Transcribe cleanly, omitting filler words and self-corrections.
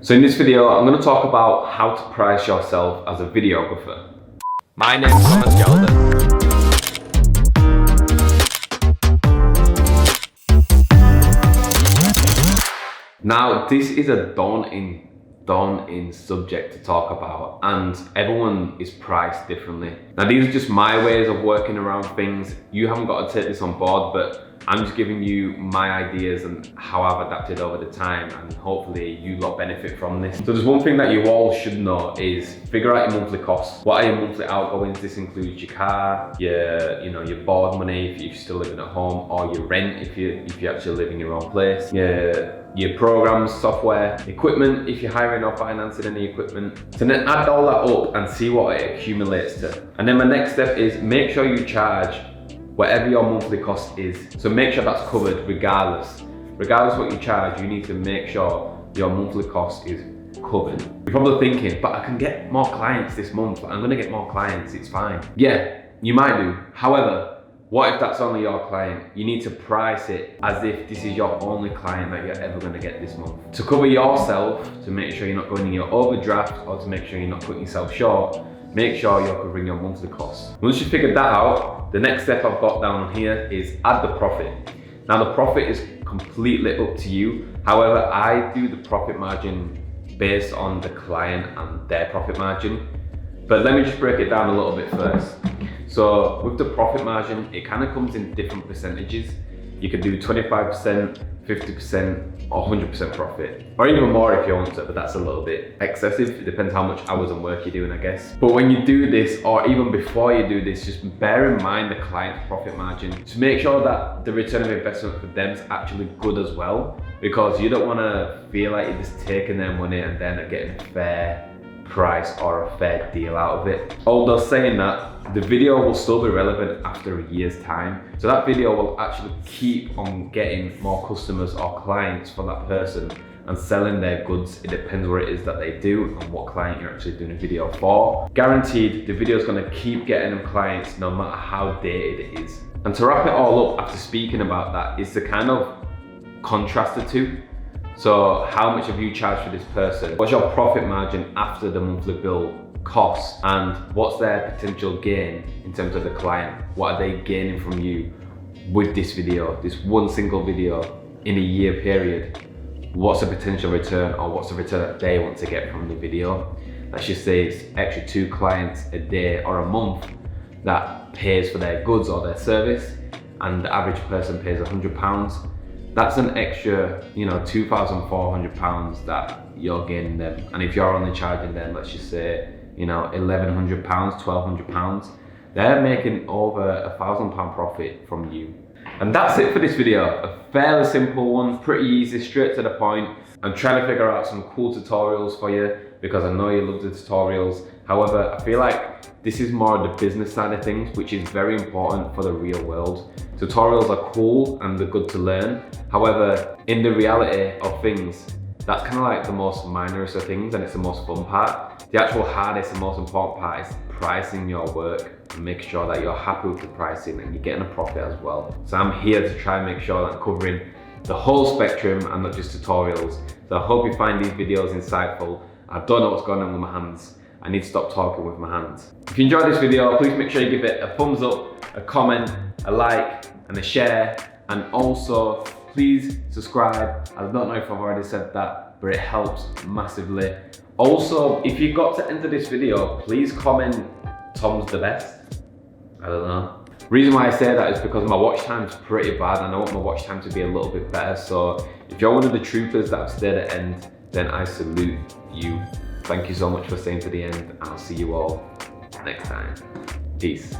So in this video, I'm going to talk about how to price yourself as a videographer. My name's Gelder. Now, this is a daunting subject to talk about, and everyone is priced differently. Now, these are just my ways of working around things. You haven't got to take this on board, but I'm just giving you my ideas and how I've adapted over the time, and hopefully you lot benefit from this. So there's one thing that you all should know is figure out your monthly costs. What are your monthly outgoings? This includes your car, your board money if you're still living at home, or your rent if you actually live in your own place. Your programs, software, equipment if you're hiring or financing any equipment. So then add all that up and see what it accumulates to. And then my next step is make sure you charge whatever your monthly cost is. So make sure that's covered regardless. Regardless what you charge, you need to make sure your monthly cost is covered. You're probably thinking, but I can get more clients this month. I'm gonna get more clients, it's fine. Yeah, you might do. However, what if that's only your client? You need to price it as if this is your only client that you're ever gonna get this month. To cover yourself, to make sure you're not going in your overdraft, or to make sure you're not putting yourself short, make sure you're covering your monthly costs. Once you've figured that out, the next step I've got down here is add the profit. Now the profit is completely up to you. However, I do the profit margin based on the client and their profit margin. But let me just break it down a little bit first. So with the profit margin, it kind of comes in different percentages. You could do 25%, 50%, or 100% profit, or even more if you want to, but that's a little bit excessive. It depends how much hours and work you're doing, I guess. But when you do this, or even before you do this, just bear in mind the client's profit margin to make sure that the return of investment for them is actually good as well, because you don't want to feel like you're just taking their money and then getting a fair price or a fair deal out of it. Although saying that, the video will still be relevant after a year's time. So that video will actually keep on getting more customers or clients for that person and selling their goods. It depends what it is that they do and what client you're actually doing a video for. Guaranteed, the video is going to keep getting them clients no matter how dated it is. And to wrap it all up after speaking about that is to kind of contrast the two. So how much have you charged for this person? What's your profit margin after the monthly bill cost? And what's their potential gain in terms of the client? What are they gaining from you with this video, this one single video in a year period? What's the potential return, or what's the return that they want to get from the video? Let's just say it's extra 2 clients a day or a month that pays for their goods or their service, and the average person pays £100. That's an extra, £2,400 that you're gaining them. And if you're only charging them, let's just say, £1,100, £1,200, they're making over £1,000 profit from you. And that's it for this video. A fairly simple one, pretty easy, straight to the point. I'm trying to figure out some cool tutorials for you because I know you love the tutorials. However, I feel like this is more the business side of things, which is very important for the real world. Tutorials are cool and they're good to learn. However, in the reality of things, that's kind of like the most minorest of things, and it's the most fun part. The actual hardest and most important part is pricing your work and make sure that you're happy with the pricing and you're getting a profit as well. So I'm here to try and make sure that I'm covering the whole spectrum and not just tutorials. So I hope you find these videos insightful. I don't know what's going on with my hands. I need to stop talking with my hands. If you enjoyed this video, please make sure you give it a thumbs up, a comment, a like, and a share. And also, please subscribe. I don't know if I've already said that, but it helps massively. Also, if you got to end of this video, please comment Tom's the best. I don't know. Reason why I say that is because my watch time's pretty bad and I want my watch time to be a little bit better. So if you're one of the troopers that have stayed at the end, then I salute you. Thank you so much for staying to the end, and I'll see you all next time. Peace.